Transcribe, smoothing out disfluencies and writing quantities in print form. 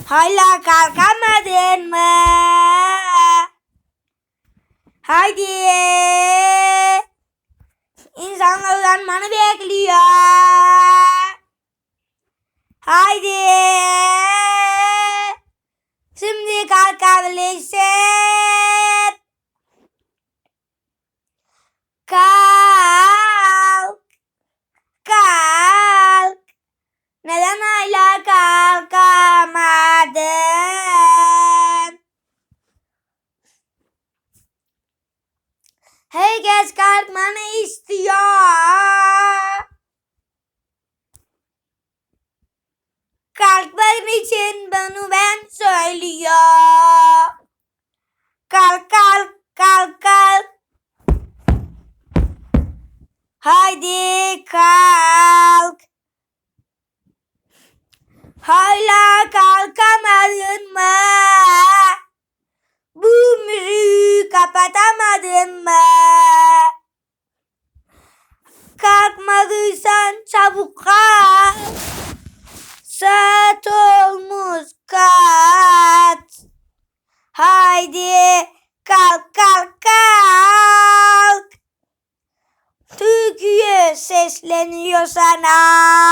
Hala kalkamadın mı? Haydi. İnsanlar uyanmanı bekliyor. Haydi. Şimdi kalkabilirsin. Kalk. Kalk. Neden hala kalkamadın? Herkes kalkmanı istiyor. Kalkman için bunu ben söylüyor. Kalk kalk kalk kalk. Haydi kalk. Hala kalkamadın mı? Bu müziği kapatamadın mı? Kalkmadıysan çabuk kalk. Saat olmuş kaç. Haydi kalk kalk kalk. Türkiye sesleniyor sana.